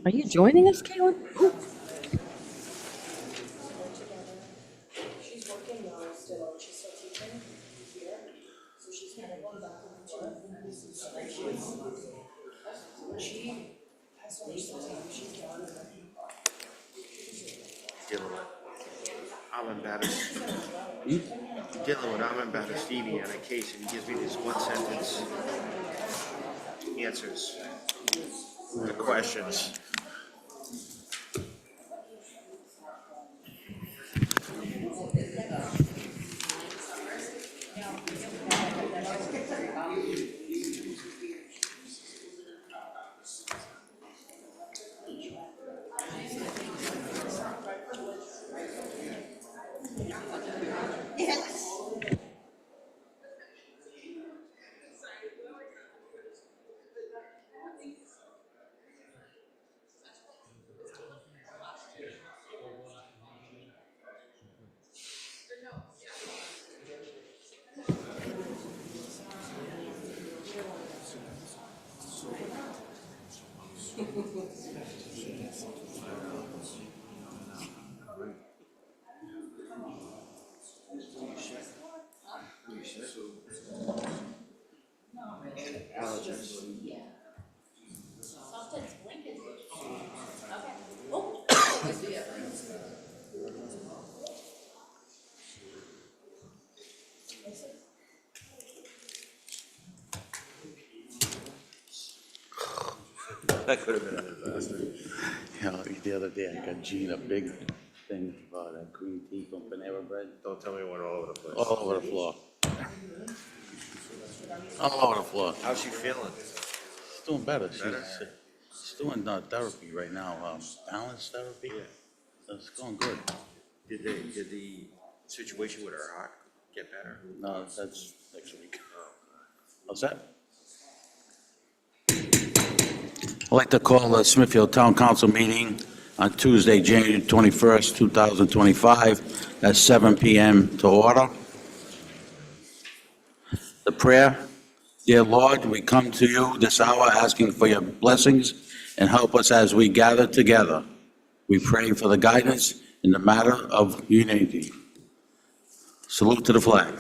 Are you joining us, Caitlin? Ooh. She's working now still, she's still teaching here, so she's kind of going back and forth. She has so much time, she's gone. Dealing with Armin Battistini on a case, and he gives me these one sentence answers to questions. That could have been a disaster. You know, the other day I got Gene a big thing about that green tea from Panera Bread. Don't tell me it went all over the place. All over the floor. All over the floor. How's she feeling? She's doing better. Better? She's doing therapy right now, balance therapy. Yeah. So it's going good. Did the situation with her heart get better? No, that's next week. What's that? I'd like to call the Smithfield Town Council meeting on Tuesday, January 21st, 2025, at 7 p.m. to order. The prayer: Dear Lord, we come to you this hour asking for your blessings and help us as we gather together. We pray for the guidance in the matter of unity. Salute to the flag.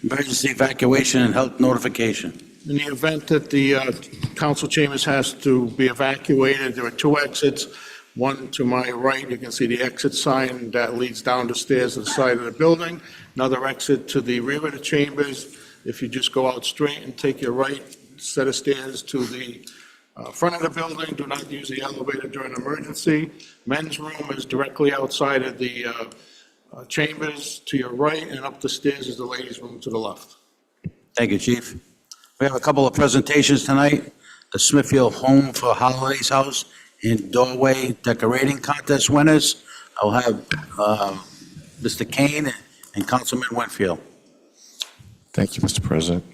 Emergency evacuation and health notification. In the event that the council chambers has to be evacuated, there are two exits. One to my right, you can see the exit sign that leads down the stairs to the side of the building. Another exit to the rear of the chambers. If you just go out straight and take your right set of stairs to the front of the building, do not use the elevator during an emergency. Men's room is directly outside of the chambers to your right, and up the stairs is the ladies' room to the left. Thank you, Chief. We have a couple of presentations tonight. The Smithfield Home for Holidays House and Doorway Decorating Contest winners. I'll have Mr. Kane and Councilman Winfield. Thank you, Mr. President.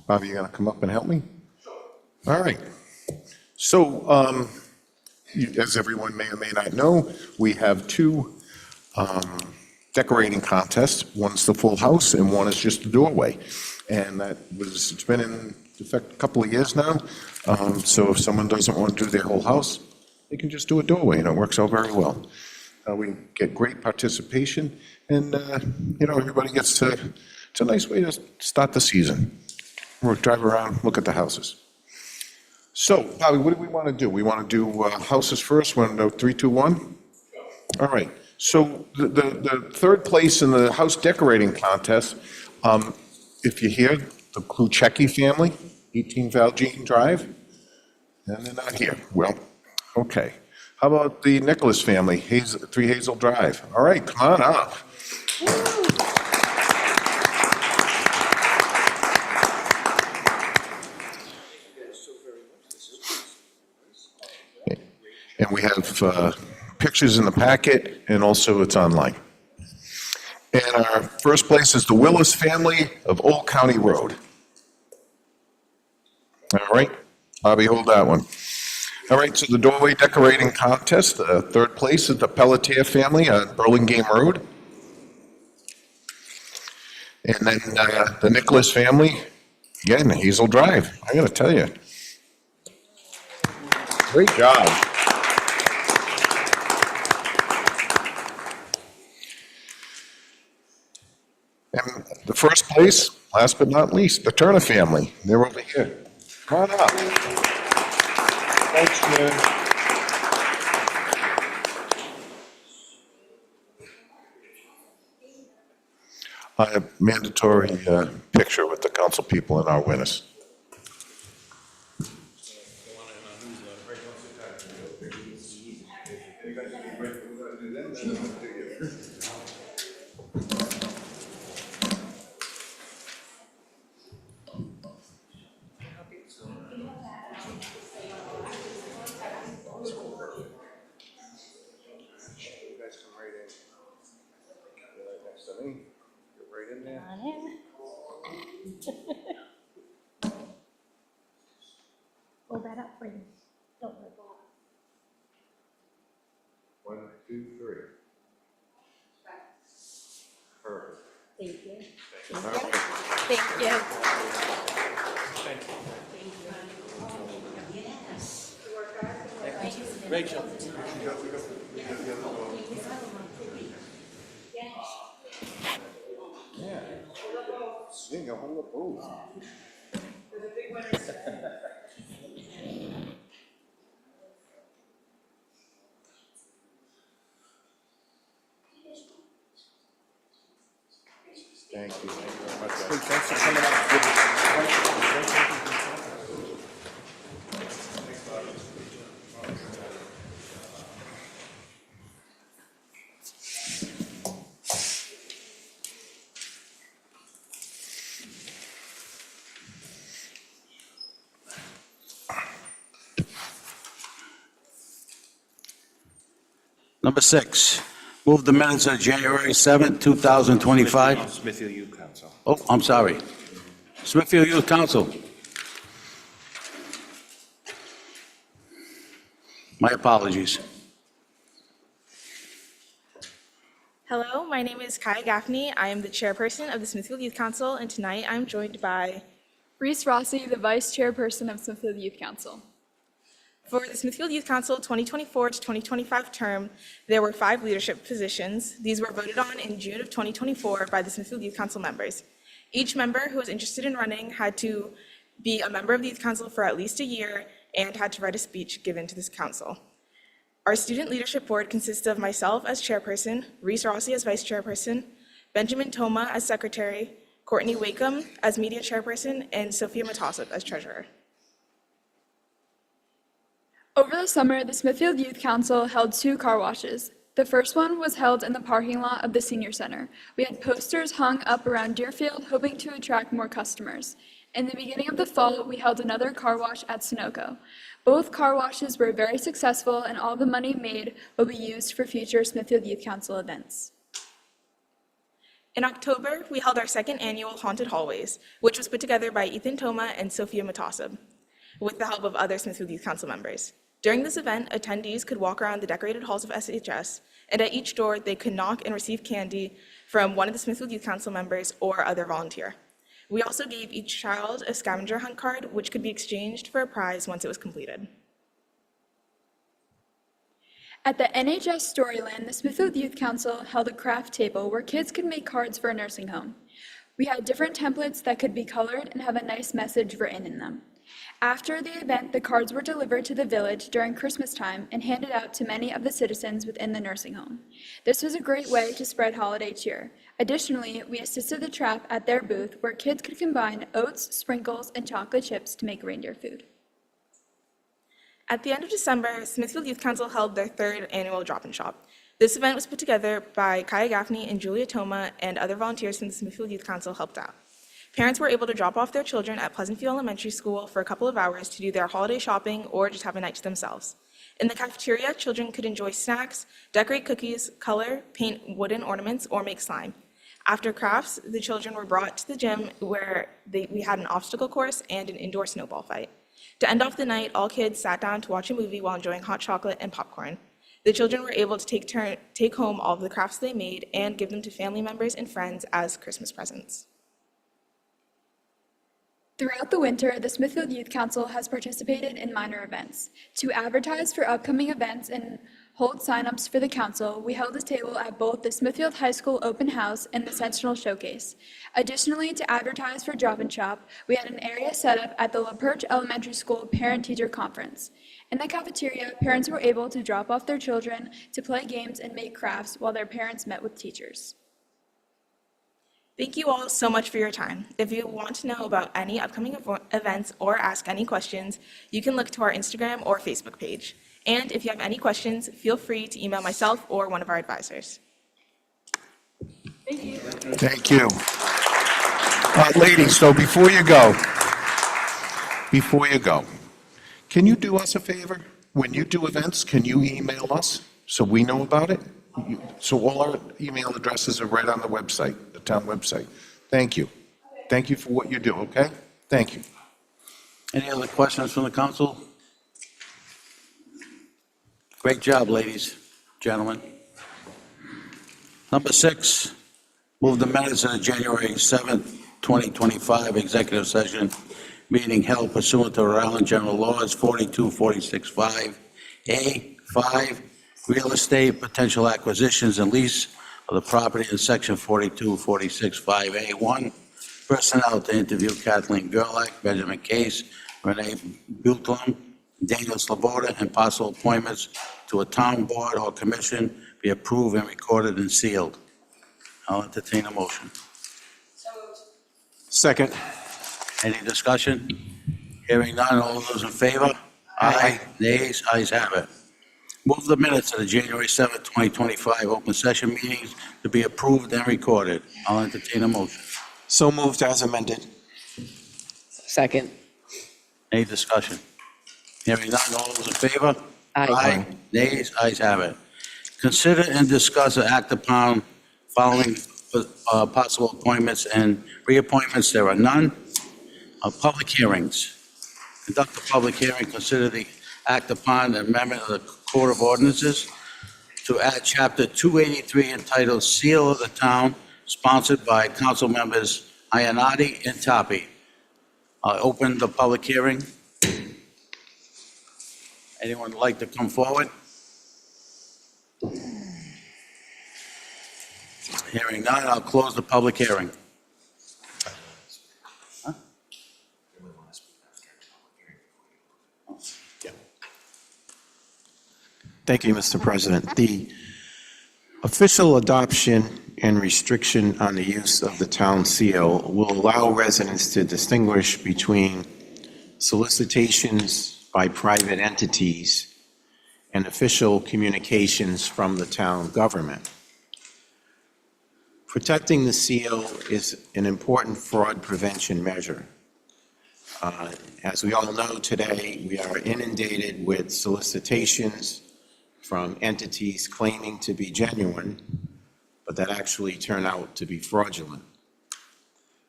Bobby, you going to come up and help me? All right. So, as everyone may or may not know, we have two decorating contests. One's the full house and one is just the doorway. And it's been in effect a couple of years now. So if someone doesn't want to do their whole house, they can just do a doorway, and it works out very well. We get great participation, and everybody gets it's a nice way to start the season. We'll drive around, look at the houses. So, Bobby, what do we want to do? We want to do houses first. We want to do 3, 2, 1? All right. So the third place in the house decorating contest, if you're here, the Kluchecki family, 18 Valjean Drive, and they're not here. Well, okay. How about the Nicholas family, 3 Hazel Drive? All right, come on up. And we have pictures in the packet, and also it's online. And our first place is the Willis family of Old County Road. All right, Bobby, hold that one. All right, so the doorway decorating contest, third place is the Pelletier family on Burlingame Road. And then the Nicholas family, again, Hazel Drive, I gotta tell you. Great job. And the first place, last but not least, the Turner family, they're over here. Come on up. Thanks, man. A mandatory picture with the council people and our winners. Pull that up for you. Don't let go. 1, 2, 3. Perfect. Thank you. Thank you. Rachel. Sing a whole booth. Thank you very much. Thanks for coming Number 6, move the minutes of January 7th, 2025. Smithfield Youth Council. Oh, I'm sorry. Smithfield Youth Council. My apologies. Hello, my name is Kai Gaffney. I am the chairperson of the Smithfield Youth Council, and tonight I'm joined by, Reese Rossi, the Vice Chairperson of Smithfield Youth Council. for the Smithfield Youth Council 2024 to 2025 term, there were 5 leadership positions. These were voted on in June of 2024 by the Smithfield Youth Council members. Each member who was interested in running had to be a member of the Youth Council for at least a year and had to write a speech given to this council. Our student leadership board consists of myself as chairperson, Reese Rossi as vice chairperson, Benjamin Toma as secretary, Courtney Wakeham as media chairperson, and Sophia Matasov as treasurer. Over the summer, the Smithfield Youth Council held 2 car washes. The first one was held in the parking lot of the senior center. We had posters hung up around Deerfield, hoping to attract more customers. In the beginning of the fall, we held another car wash at Sunoco. Both car washes were very successful, and all the money made will be used for future Smithfield Youth Council events. In October, we held our second annual Haunted Hallways, which was put together by Ethan Toma and Sophia Matasov, with the help of other Smithfield Youth Council members. During this event, attendees could walk around the decorated halls of SHS, and at each door, they could knock and receive candy from one of the Smithfield Youth Council members or other volunteer. We also gave each child a scavenger hunt card, which could be exchanged for a prize once it was completed. At the NHS Storyland, the Smithfield Youth Council held a craft table where kids could make cards for a nursing home. We had different templates that could be colored and have a nice message written in them. After the event, the cards were delivered to the village during Christmas time and handed out to many of the citizens within the nursing home. This was a great way to spread holiday cheer. Additionally, we assisted the Trap at their booth where kids could combine oats, sprinkles, and chocolate chips to make reindeer food. At the end of December, Smithfield Youth Council held their 3rd annual Drop-In Shop. This event was put together by Kaya Gaffney and Julia Toma, and other volunteers from the Smithfield Youth Council helped out. Parents were able to drop off their children at Pleasant View Elementary School for a couple of hours to do their holiday shopping or just have a night to themselves. In the cafeteria, children could enjoy snacks, decorate cookies, color, paint wooden ornaments, or make slime. After crafts, the children were brought to the gym where we had an obstacle course and an indoor snowball fight. To end off the night, all kids sat down to watch a movie while enjoying hot chocolate and popcorn. The children were able to take home all of the crafts they made and give them to family members and friends as Christmas presents. Throughout the winter, the Smithfield Youth Council has participated in minor events. To advertise for upcoming events and hold signups for the council, we held a table at both the Smithfield High School Open House and the Sentinel Showcase. Additionally, to advertise for Drop and Shop, we had an area set up at the La Perche Elementary School Parent-Teacher Conference. In the cafeteria, parents were able to drop off their children to play games and make crafts while their parents met with teachers. Thank you all so much for your time. If you want to know about any upcoming events or ask any questions, you can look to our Instagram or Facebook page. And if you have any questions, feel free to email myself or one of our advisors. Thank you. Ladies, so before you go, can you do us a favor? When you do events, can you email us so we know about it? So all our email addresses are right on the website, the town website. Thank you. Thank you for what you do, okay? Thank you. Any other questions from the council? Great job, ladies, gentlemen. Number 6, move the minutes of the January 7th, 2025 executive session meeting held pursuant to Rhode Island General Laws 4246(5)(a)(5), real estate, potential acquisitions and lease of the property in section 4246(5)(a)(1), personnel to interview Kathleen Gerlach, Benjamin Case, Renee Butlin, Daniel Sloboda, and possible appointments to a town board or commission be approved and recorded and sealed. I'll entertain a motion. Second. Any discussion? Hearing none, all those in favor? Aye. Nays? Ayes have it. Move the minutes of the January 7th, 2025 open session meetings to be approved and recorded. I'll entertain a motion. So moved as amended. Second. Any discussion? Hearing none, all those in favor? Aye. Nays? Ayes have it. Consider and discuss and act upon following possible appointments and reappointments. There are none. Public hearings. Conduct a public hearing, consider the act upon the amendment of the Code of Ordinances to add Chapter 283 entitled Seal of the Town, sponsored by council members Ionati and Tapi. Open the public hearing. Anyone like to come forward? Hearing none, I'll close the public hearing. Thank you, Mr. President. The official adoption and restriction on the use of the town seal will allow residents to distinguish between solicitations by private entities and official communications from the town government. Protecting the seal is an important fraud prevention measure. As we all know today, we are inundated with solicitations from entities claiming to be genuine, but that actually turn out to be fraudulent.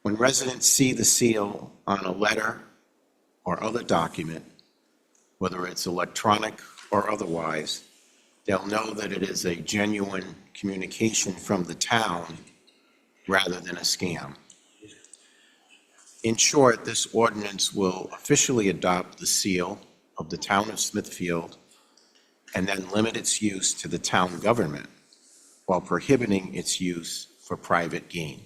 When residents see the seal on a letter or other document, whether it's electronic or otherwise, they'll know that it is a genuine communication from the town rather than a scam. In short, this ordinance will officially adopt the seal of the town of Smithfield and then limit its use to the town government while prohibiting its use for private gain.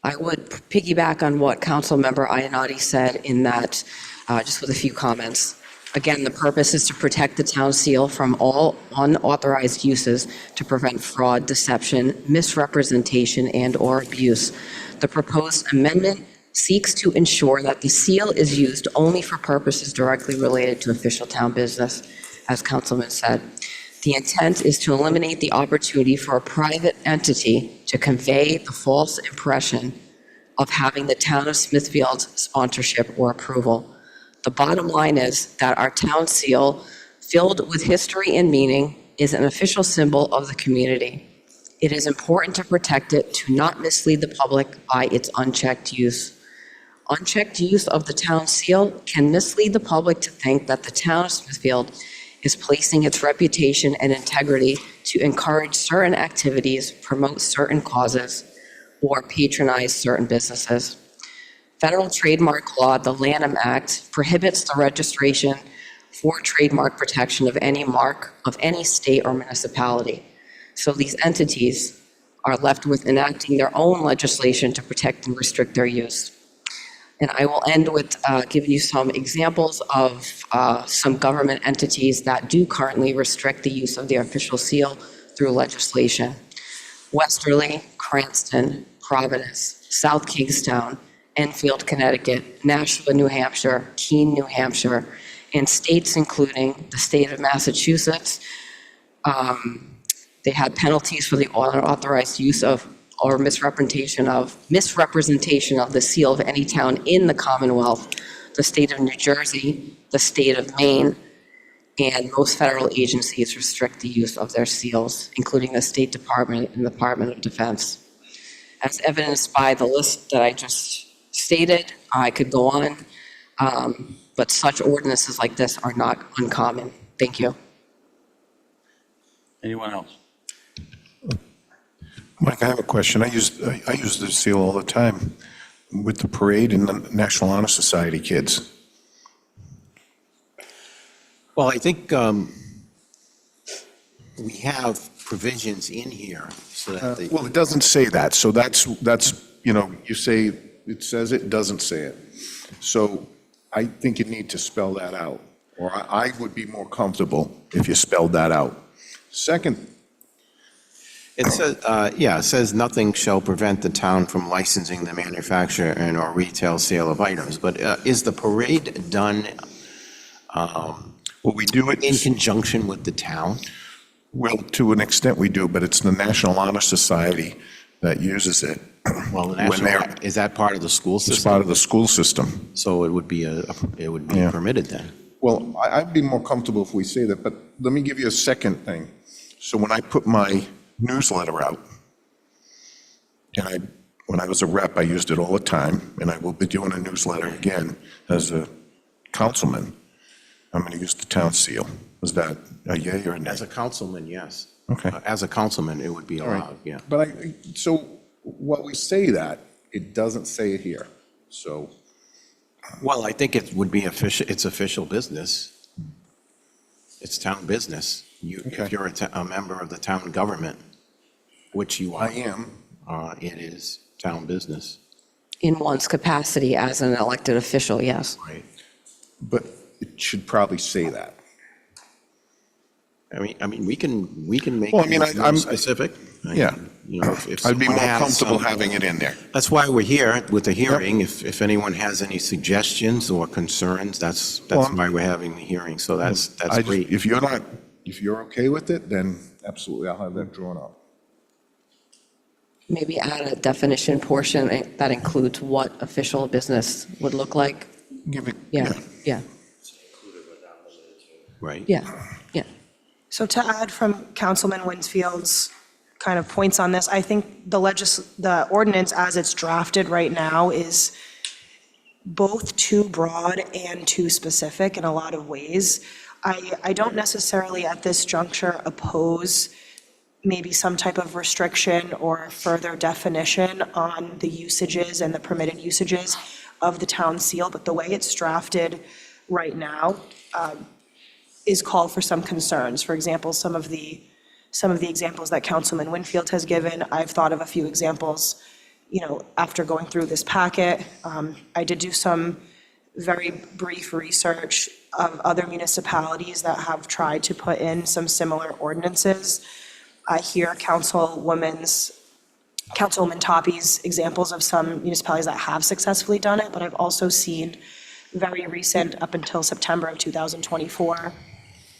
I would piggyback on what Councilmember Ionati said in that, just with a few comments. Again, the purpose is to protect the town seal from all unauthorized uses to prevent fraud, deception, misrepresentation, and/or abuse. The proposed amendment seeks to ensure that the seal is used only for purposes directly related to official town business, as Councilman said. The intent is to eliminate the opportunity for a private entity to convey the false impression of having the town of Smithfield's sponsorship or approval. The bottom line is that our town seal, filled with history and meaning, is an official symbol of the community. It is important to protect it, to not mislead the public by its unchecked use. Unchecked use of the town seal can mislead the public to think that the town of Smithfield is placing its reputation and integrity to encourage certain activities, promote certain causes, or patronize certain businesses. Federal trademark law, the Lanham Act, prohibits the registration for trademark protection of any mark of any state or municipality. So these entities are left with enacting their own legislation to protect and restrict their use. And I will end with giving you some examples of some government entities that do currently restrict the use of the official seal through legislation. Westerly, Cranston, Providence, South Kingstown, Enfield, Connecticut, Nashua, New Hampshire, Keene, New Hampshire, and states including the state of Massachusetts. They had penalties for the unauthorized use of or misrepresentation of the seal of any town in the Commonwealth, the state of New Jersey, the state of Maine, and most federal agencies restrict the use of their seals, including the State Department and the Department of Defense. As evidenced by the list that I just stated, I could go on, but such ordinances like this are not uncommon. Thank you. Anyone else? Mike, I have a question. I use the seal all the time with the parade and the National Honor Society kids. Well, I think we have provisions in here so that the. Well, it doesn't say that, so that's, you say it says it, doesn't say it. So I think you need to spell that out, or I would be more comfortable if you spelled that out. Second, It says, it says nothing shall prevent the town from licensing the manufacture and or retail sale of items. But is the parade done well, we do it. in conjunction with the town? Well, to an extent we do, but it's the National Honor Society that uses it. Well, the When national, they're- is that part of the school It's system? part of the school system. So it would be Yeah. permitted then? Well, I'd be more comfortable if we say that, but let me give you a second thing. So when I put my newsletter out, and when I was a rep, I used it all the time, and I will be doing a newsletter again as a councilman. I'm going to use the town seal. Is that a yay or a nay? As a councilman, yes. Okay. As a councilman, it would be All right. allowed, yeah. But so while we say that, it doesn't say it here. So, Well, I think it would be official, it's official business. It's town business. Okay. If you're a member of the town government, which you I are, am. it is town business, In one's capacity as an elected official, yes. right? But it should probably say that. I mean, we can make Well, I mean, it more I'm- specific. Yeah. You know, if I'd be someone more has comfortable some- having it in there. That's why we're here with the hearing. If anyone has any suggestions or concerns, that's Well, why we're having the hearing. So that's I just- great. If you're okay with it, then absolutely, I'll have that drawn up. Maybe add a definition portion that includes what official business would look like. Give it, Yeah, yeah, Right? yeah, yeah. So to add from Councilman Winsfield's kind of points on this, I think the ordinance as it's drafted right now is both too broad and too specific in a lot of ways. I don't necessarily at this juncture oppose maybe some type of restriction or further definition on the usages and the permitted usages of the town seal, but the way it's drafted right now is called for some concerns. For example, some of the examples that Councilman Winfield has given, I've thought of a few examples, after going through this packet. I did do some very brief research of other municipalities that have tried to put in some similar ordinances. I hear Councilwoman Toppy's examples of some municipalities that have successfully done it, but I've also seen very recent, up until September of 2024,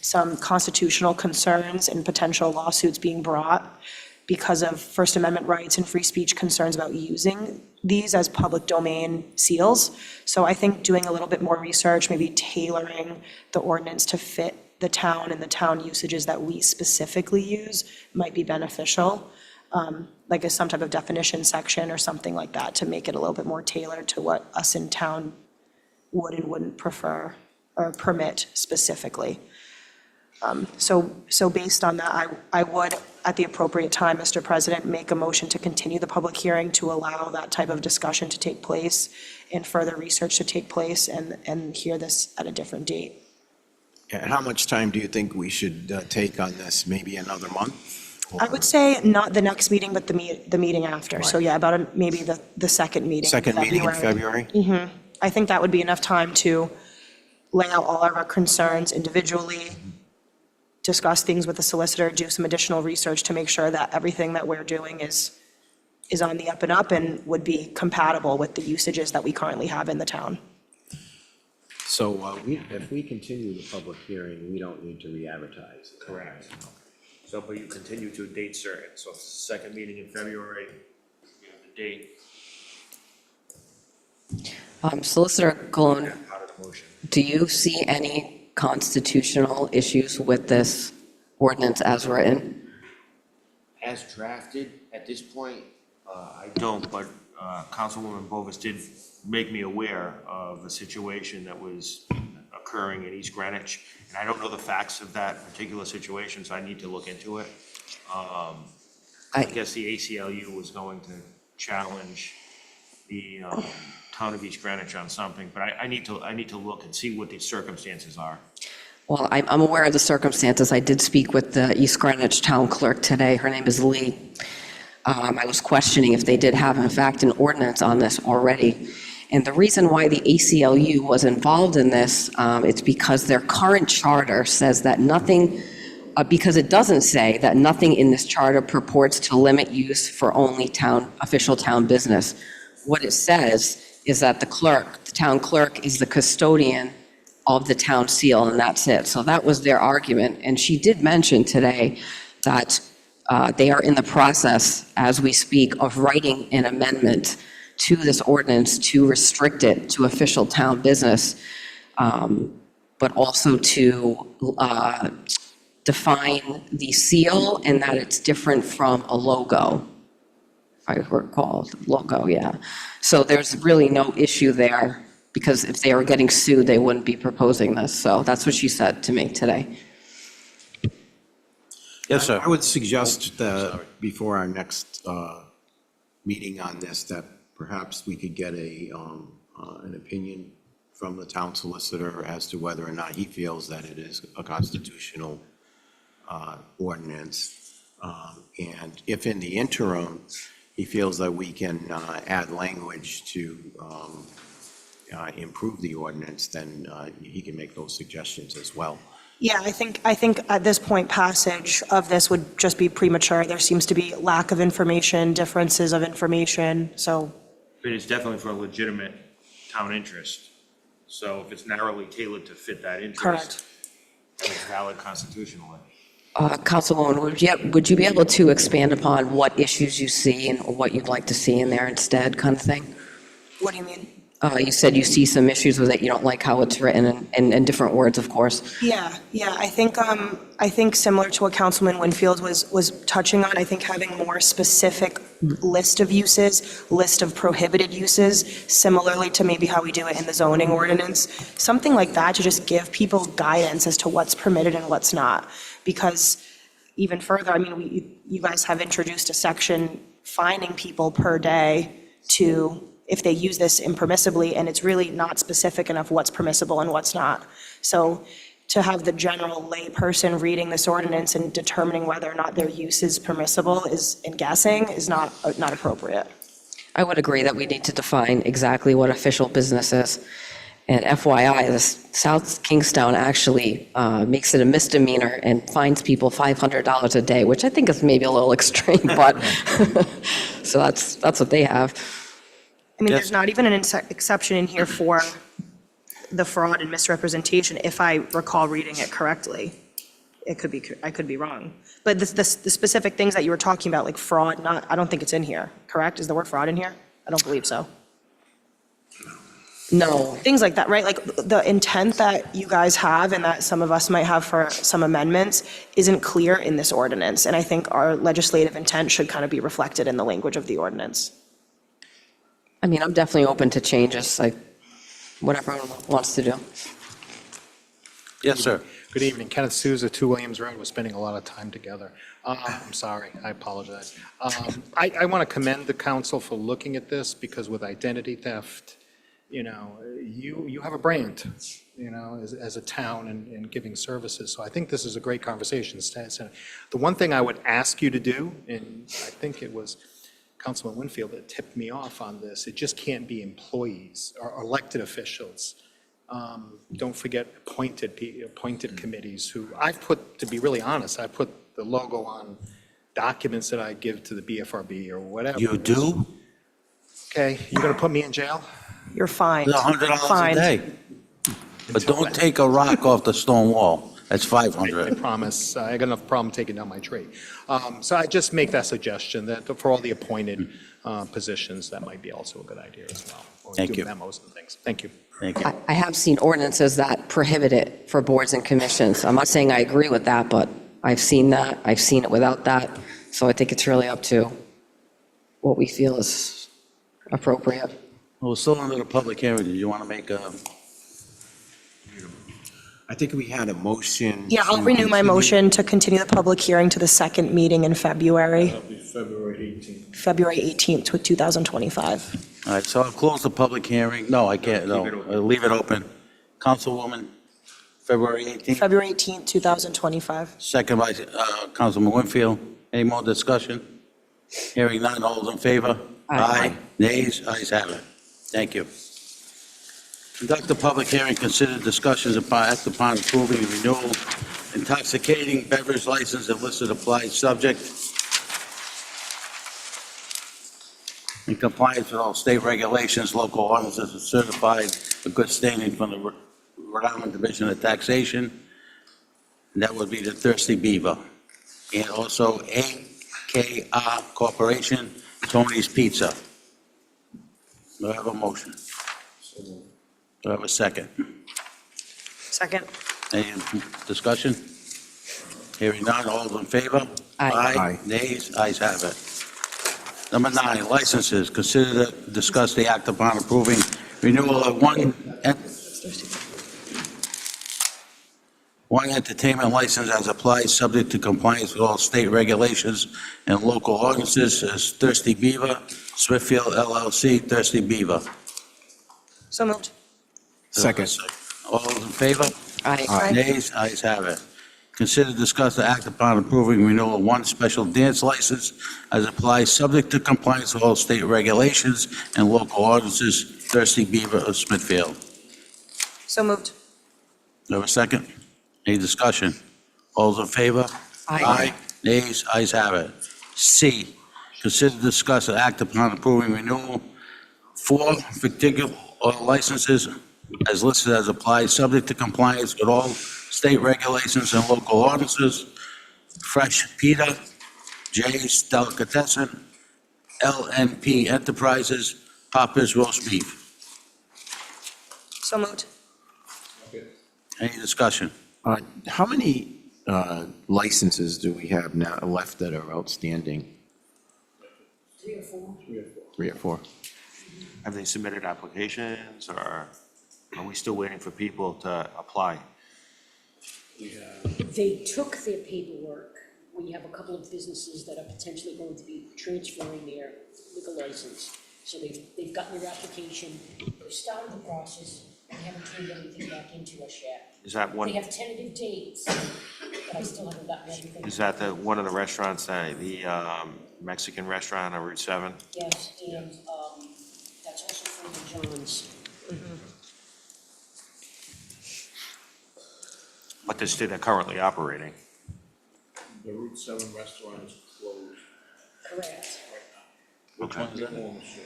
some constitutional concerns and potential lawsuits being brought because of First Amendment rights and free speech concerns about using these as public domain seals. So I think doing a little bit more research, maybe tailoring the ordinance to fit the town and the town usages that we specifically use might be beneficial. like some type of definition section or something like that to make it a little bit more tailored to what us in town would and wouldn't prefer or permit specifically. So based on that, I would, at the appropriate time, Mr. President, make a motion to continue the public hearing to allow that type of discussion to take place and further research to take place and hear this at a different date. And how much time do you think we should take on this? Maybe another month? I would say not the next meeting, but the meeting after. So yeah, about maybe the second meeting. Second meeting in February? I think that would be enough time to lay out all of our concerns individually, discuss things with the solicitor, do some additional research to make sure that everything that we're doing is on the up and up and would be compatible with the usages that we currently have in the town. So if we continue the public hearing, we don't need to re-advertise. Correct. So, but you continue to a date certain, so if it's the second meeting in February, you have the date, Solicitor Cologne, part of the motion. do you see any constitutional issues with this ordinance as written? As drafted, at this point, I don't, but Councilwoman Bovis did make me aware of a situation that was occurring in East Greenwich, and I don't know the facts of that particular situation, so I need to look into it. I guess the ACLU was going to challenge the town of East Greenwich on something, but I need to look and see what the circumstances are. Well, I'm aware of the circumstances. I did speak with the East Greenwich Town Clerk today. Her name is Lee. I was questioning if they did have, in fact, an ordinance on this already. And the reason why the ACLU was involved in this, it's because their current charter says that nothing, because it doesn't say that nothing in this charter purports to limit use for only official town business. What it says is that the town clerk is the custodian of the town seal, and that's it. So that was their argument. And she did mention today that they are in the process, as we speak, of writing an amendment to this ordinance to restrict it to official town business, but also to define the seal and that it's different from a logo, if I recall, logo, yeah. So there's really no issue there, because if they were getting sued, they wouldn't be proposing this. So that's what she said to me today. Yes, sir. I would suggest that before our next meeting on this, that perhaps we could get an opinion from the town solicitor as to whether or not he feels that it is a constitutional ordinance. And if in the interim, he feels that we can add language to improve the ordinance, then he can make those suggestions as well. Yeah, I think at this point, passage of this would just be premature. There seems to be lack of information, differences of information, so. But it's definitely for a legitimate town interest. So if it's narrowly tailored to fit that interest. Correct. then it's valid constitutionally. Councilwoman, would you be able to expand upon what issues you see and what you'd like to see in there instead, kind of thing? What do you mean? You said you see some issues with it, you don't like how it's written, in different words, of course. Yeah, I think similar to what Councilman Winfield was touching on, I think having more specific list of uses, list of prohibited uses, similarly to maybe how we do it in the zoning ordinance, something like that to just give people guidance as to what's permitted and what's not. Because even further, I mean, you guys have introduced a section fining people per day if they use this impermissibly, and it's really not specific enough what's permissible and what's not. So to have the general lay person reading this ordinance and determining whether or not their use is permissible and guessing is not appropriate. I would agree that we need to define exactly what official business is. And FYI, the South Kingstown actually makes it a misdemeanor and fines people $500 a day, which I think is maybe a little extreme, but so that's what they have. I mean, there's not even an exception in here for the fraud and misrepresentation, if I recall reading it correctly. I could be wrong. But the specific things that you were talking about, like fraud, I don't think it's in here, correct? Is the word fraud in here? I don't believe so. No, things like that, right? Like the intent that you guys have and that some of us might have for some amendments isn't clear in this ordinance. And I think our legislative intent should kind of be reflected in the language of the ordinance. I mean, I'm definitely open to changes, like, whatever everyone wants to do. Yes, sir. Good evening. Kenneth Souza, 2 Williams Road. We're spending a lot of time together. I'm sorry. I apologize. I want to commend the council for looking at this because with identity theft, you have a brand, as a town and giving services. So I think this is a great conversation. The one thing I would ask you to do, and I think it was Councilman Winfield that tipped me off on this, it just can't be employees or elected officials. Don't forget appointed committees who, I've put, to be really honest, I put the logo on documents that I give to the BFRB or whatever. You do? Okay, you're going to put me in jail? You're fined. It's $100 a Fined. day. But don't take a rock off the stone wall. That's I $500. promise. I got enough problem taking down my tree. So I just make that suggestion that for all the appointed positions, that might be also a good idea as well. Or Thank do you. memos and things. Thank you. Thank you. I have seen ordinances that prohibit it for boards and commissions. I'm not saying I agree with that, but I've seen that. I've seen it without that. So I think it's really up to what we feel is appropriate. Well, we're still under the public hearing. Do you want to make a? I think we had a motion. Yeah, I'll to renew my continue. motion to continue the public hearing to the second meeting in February, That'll be February 18th. February 18th, 2025. All right, so I'll close the public hearing. No, I can't, no. Leave it open. Councilwoman, February 18th, February 18th, 2025. second by Councilman Winfield. Any more discussion? Hearing none, all those in favor? Aye. Nays? Ayes have it. Thank you. Conduct the public hearing, consider discussions upon, act upon approving the renewal intoxicating beverage license and listed applied subject in compliance with all state regulations, local ordinances are certified for good standing from the Rhode Island Division of Taxation. And that would be the Thirsty Beaver. And also AKR Corporation, Tony's Pizza. Do I have a motion? Do I have a second? Second. Any discussion? Hearing none, all those in favor? Aye. Nays? Ayes have it. Number 9, licenses. Consider to discuss the act upon approving renewal of one entertainment license as applied, subject to compliance with all state regulations and local ordinances as Thirsty Beaver, Smithfield LLC, Thirsty Beaver. So moved. Second. All those in favor? Aye. Nays? Ayes have it. Consider discuss the act upon approving renewal of one special dance license as applied, subject to compliance with all state regulations and local ordinances, Thirsty Beaver of Smithfield. So moved. Do I have a second? Any discussion? All those in favor? Aye. Nays? Ayes have it. C, consider discuss the act upon approving renewal 4 particular licenses as listed as applied, subject to compliance with all state regulations and local ordinances. Fresh Pita, Jay's Delicatessen, LNP Enterprises, Papa's Roast Beef. So moved. Any discussion? How many licenses do we have now left that are outstanding? 3 or 4. 3 or 4? Have they submitted applications, or are we still waiting for people to apply? They took their paperwork. We have a couple of businesses that are potentially going to be transferring their liquor license. So they've gotten their application, they've started the process, and haven't turned anything back into us yet. Is that They one, have tentative dates, but I still haven't gotten everything. is that one of the restaurants, the Mexican restaurant on Route 7? Yes, and that's also Frank and John's. But they're currently operating. The Route 7 restaurant is closed. Correct. Which one is that? Ownership,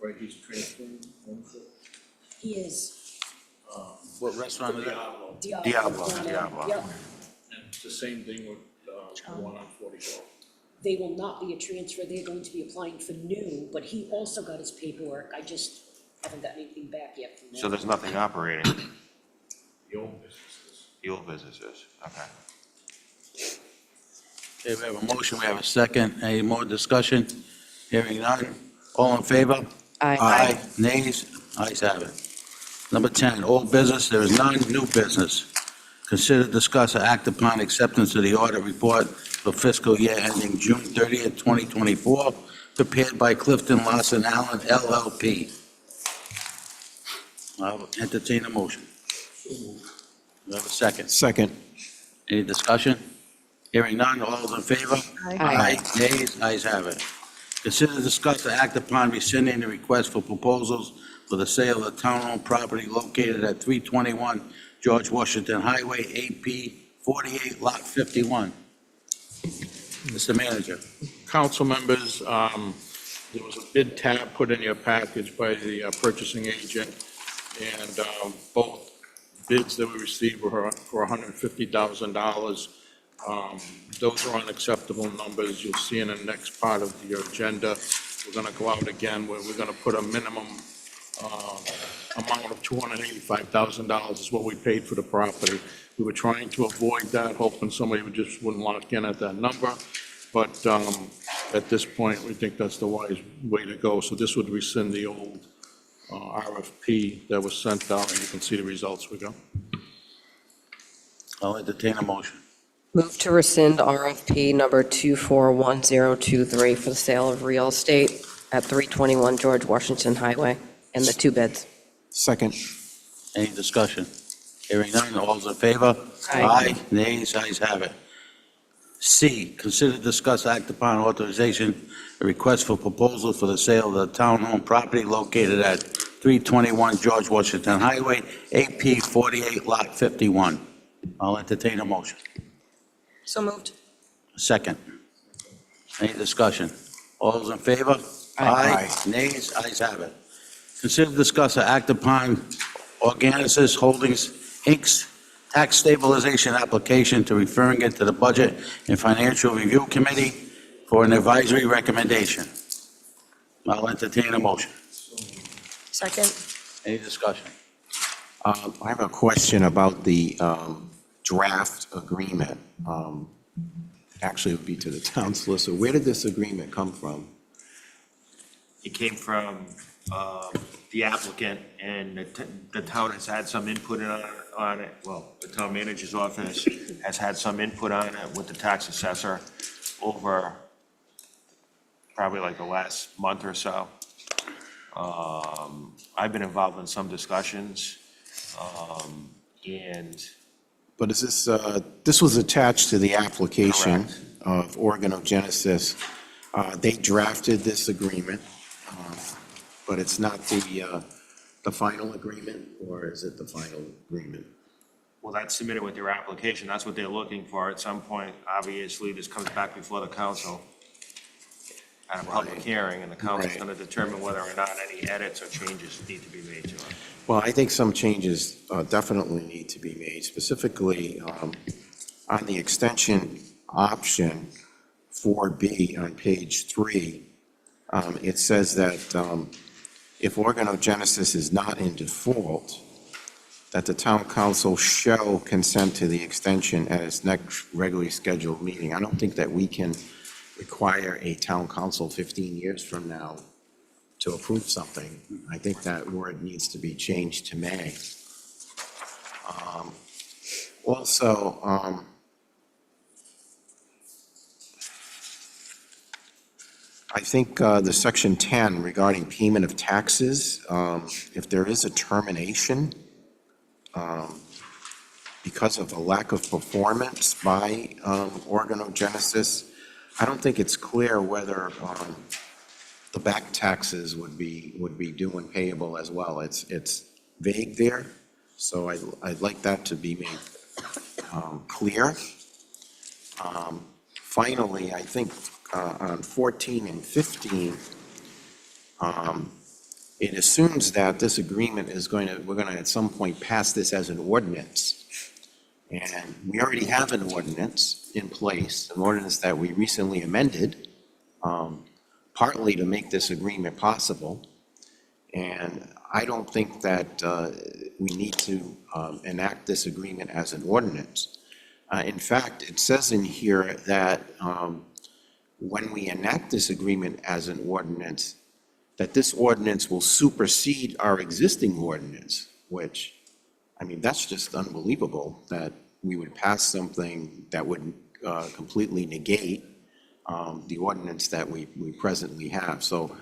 right, he's transferring ownership. He is What restaurant is that? Diablo. Yep. And it's the same thing with the one on 44. They will not be a transfer, they're going to be applying for new, but he also got his paperwork, I just haven't gotten anything back yet from them. So there's nothing operating? The old businesses. The old businesses, okay. Okay, we have a motion, we have a second. Any more discussion? Hearing none. All in favor? Aye. Nays? Ayes have it. Number 10, old business, there is none. New business. Consider, discuss, or act upon acceptance of the audit report for fiscal year ending June 30th, 2024, prepared by Clifton Lawson Allen LLP. I'll entertain a motion. We have a second. Second. Any discussion? Hearing none, all those in favor? Aye. Nays? Ayes have it. Consider, discuss, or act upon rescinding the request for proposals for the sale of town-owned property located at 321 George Washington Highway, AP 48, Lot 51. Mr. Manager. Council members, there was a bid tab put in your package by the purchasing agent, and both bids that we received were for $150,000. Those are unacceptable numbers. You'll see in the next part of your agenda, we're going to go out again where we're going to put a minimum amount of $285,000 is what we paid for the property. We were trying to avoid that, hoping somebody just wouldn't lock in at that number. But at this point, we think that's the wise way to go. So this would rescind the old RFP that was sent out, and you can see the results we got. I'll entertain a motion. Move to rescind RFP number 241023 for the sale of real estate at 321 George Washington Highway, and the two bids. Second. Any discussion? Hearing none, all those in favor? Aye. Nays? Ayes have it. C, consider, discuss, act upon authorization, a request for proposal for the sale of the town-owned property located at 321 George Washington Highway, AP 48, Lot 51. I'll entertain a motion. So moved. Second. Any discussion? All those in favor? Aye. Nays? Ayes have it. Consider, discuss, or act upon Organicis Holdings, Inc.'s tax stabilization application to referring it to the Budget and Financial Review Committee for an advisory recommendation. I'll entertain a motion. Second. Any discussion? I have a question about the draft agreement. Actually, it would be to the town solicitor. Where did this agreement come from? It came from the applicant, and the town has had some input on it. Well, the town manager's office has had some input on it with the tax assessor over probably like the last month or so. I've been involved in some discussions, and But is this was attached to the application Correct. of Organogenesis. They drafted this agreement, but it's not the final agreement, or is it the final agreement? well, that's submitted with their application. That's what they're looking for. At some point, obviously, this comes back before the council at a public Right. hearing, and the council's Right. going to determine whether or not any edits or changes need to be made to it. Well, I think some changes definitely need to be made, specifically on the extension option 4B on page 3. It says that if Organogenesis is not in default, that the town council shall consent to the extension at its next regularly scheduled meeting. I don't think that we can require a town council 15 years from now to approve something. I think that word needs to be changed to may. Also, I think the section 10 regarding payment of taxes, if there is a termination because of a lack of performance by Organogenesis, I don't think it's clear whether the back taxes would be due and payable as well. It's vague there, so I'd like that to be made clear. Finally, I think on 14 and 15, it assumes that this agreement we're going to at some point pass this as an ordinance. And we already have an ordinance in place, an ordinance that we recently amended, partly to make this agreement possible. And I don't think that we need to enact this agreement as an ordinance. In fact, it says in here that when we enact this agreement as an ordinance, that this ordinance will supersede our existing ordinance, which, I mean, that's just unbelievable that we would pass something that would completely negate the ordinance that we presently have. So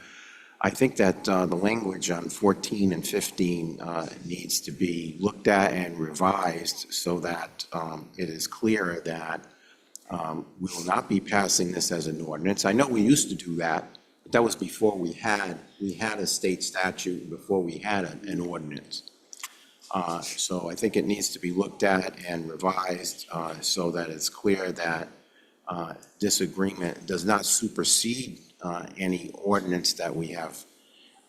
I think that the language on 14 and 15 needs to be looked at and revised so that it is clear that we will not be passing this as an ordinance. I know we used to do that, but that was before we had a state statute, before we had an ordinance. So I think it needs to be looked at and revised so that it's clear that this agreement does not supersede any ordinance that we have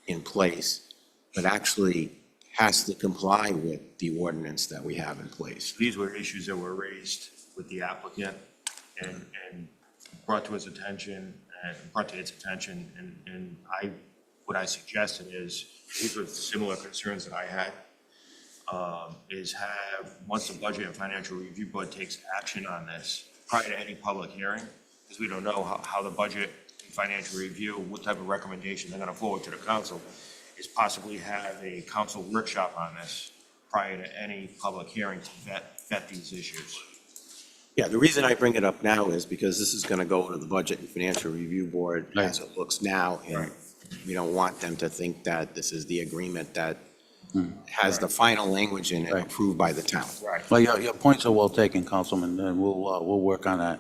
in place, but actually has to comply with the ordinance that we have in place. These were issues that were raised with the applicant and brought to its attention, and what I suggested is, these were similar concerns that I had, is have, once the Budget and Financial Review Board takes action on this, prior to any public hearing, because we don't know how the Budget and Financial Review, what type of recommendation they're gonna forward to the council, is possibly have a council workshop on this prior to any public hearing to vet these issues. Yeah, the reason I bring it up now is because this is going to go to the Budget and Financial Review Board as it looks now, and we don't want them to think that this is the agreement that has the final language in it approved by the town. Right. Well, your points are well taken, Councilman, and we'll work on that.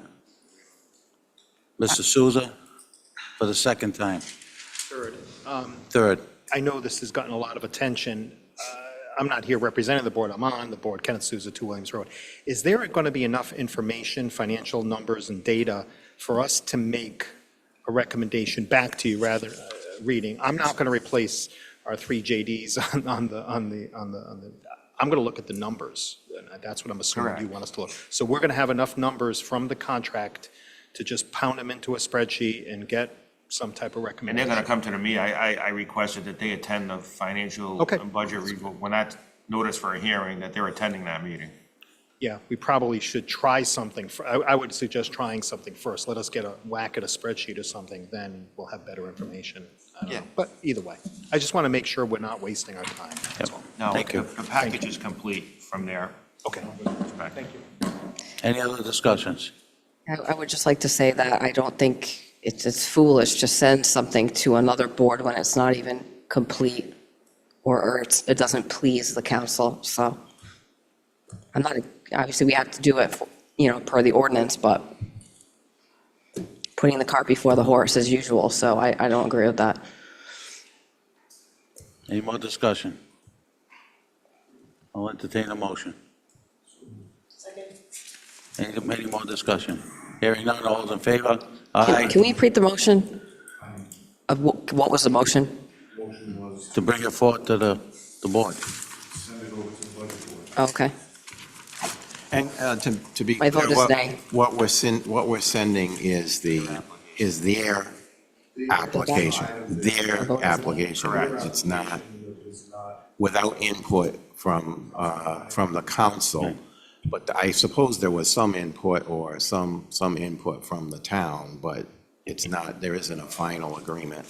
Mr. Souza, for the second time. Third, Third. I know this has gotten a lot of attention. I'm not here representing the board, I'm on the board, Kenneth Souza, 2 Williams Road. Is there going to be enough information, financial numbers and data for us to make a recommendation back to you rather, reading? I'm not going to replace our 3 JDs on the, I'm going to look at the numbers. And that's what I'm assuming you want us to look. So we're going to have enough numbers from the contract to just pound them into a spreadsheet and get some type of And recommendation. they're gonna come to me, I requested that they attend the financial Okay. and budget review, when that's noticed for a hearing, that they're attending that meeting. Yeah, we probably should try something. I would suggest trying something first. Let us get a whack at a spreadsheet or something, then we'll have better information. I don't know. But either way, I just want to make sure we're not wasting our time, that's all. No, Thank you. the package is complete from there. Okay, thank you. Any other discussions? I would just like to say that I don't think it's foolish to send something to another board when it's not even complete or it doesn't please the council, so. I'm not, obviously, we have to do it, per the ordinance, but putting the cart before the horse as usual, so I don't agree with that. Any more discussion? I'll entertain a motion. Any more discussion? Hearing none, all those in favor? Aye. Can we repeat the motion? Of what was the motion? To bring it forward to the board. Okay. And to be My vote clear, is nay. what we're sending is their application, Correct. It's not without input from the council. But I suppose there was some input or some input from the town, but it's not, there isn't a final agreement.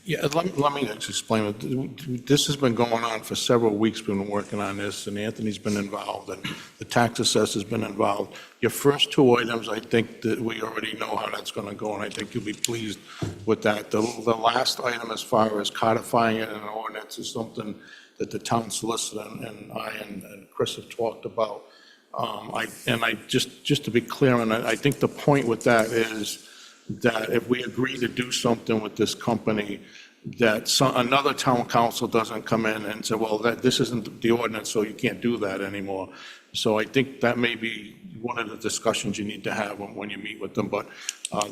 Yeah, let me just explain it. This has been going on for several weeks, we've been working on this, and Anthony's been involved, and the tax assessor's been involved. Your first 2 items, I think that we already know how that's going to go, and I think you'll be pleased with that. The last item, as far as codifying it in an ordinance, is something that the town solicitor and I and Chris have talked about. Just to be clear on that, I think the point with that is that if we agree to do something with this company, that another town council doesn't come in and say, well, this isn't the ordinance, so you can't do that anymore. So I think that may be one of the discussions you need to have when you meet with them. But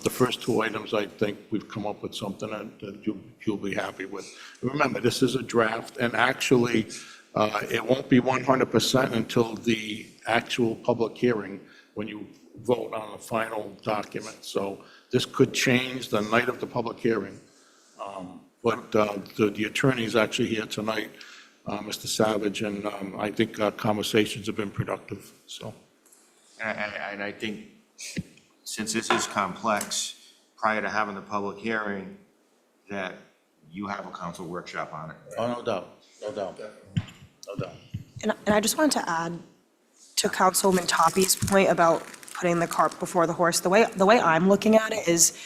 the first 2 items, I think we've come up with something that you'll be happy with. Remember, this is a draft, and actually, it won't be 100% until the actual public hearing when you vote on the final document. So this could change the night of the public hearing. but the attorney is actually here tonight, Mr. Savage, and I think our conversations have been productive, so. And I think, since this is complex, prior to having the public hearing, that you have a council workshop on it. Oh, no doubt, no doubt, no doubt. And I just wanted to add to Councilwoman Toppy's point about putting the cart before the horse. The way I'm looking at it is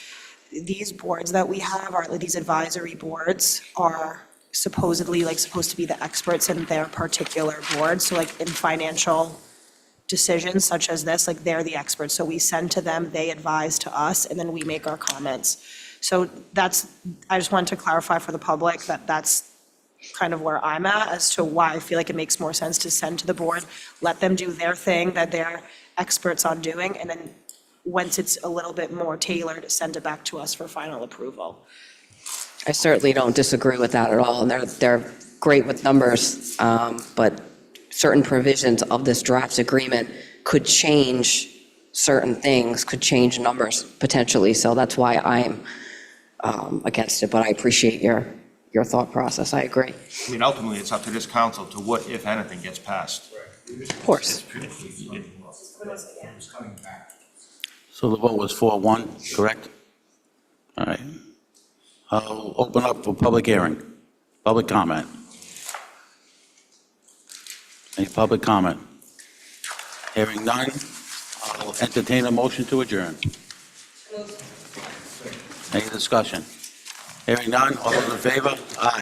these boards that we have, are these advisory boards, are supposedly supposed to be the experts in their particular board. So in financial decisions such as this, they're the experts. So we send to them, they advise to us, and then we make our comments. So I just wanted to clarify for the public that that's kind of where I'm at as to why I feel like it makes more sense to send to the board, let them do their thing that they're experts on doing, and then once it's a little bit more tailored, send it back to us for final approval. I certainly don't disagree with that at all, and they're great with numbers, but certain provisions of this draft agreement could change certain things, could change numbers potentially, so that's why I'm against it, but I appreciate your thought process, I agree. I mean, ultimately, it's up to this council to what, if anything, gets passed. Of course. So the vote was 4-1, correct? All right. I'll open up for public hearing, public comment. Any public comment? Hearing none, I'll entertain a motion to adjourn. Any discussion? Hearing none, all those in favor? Aye.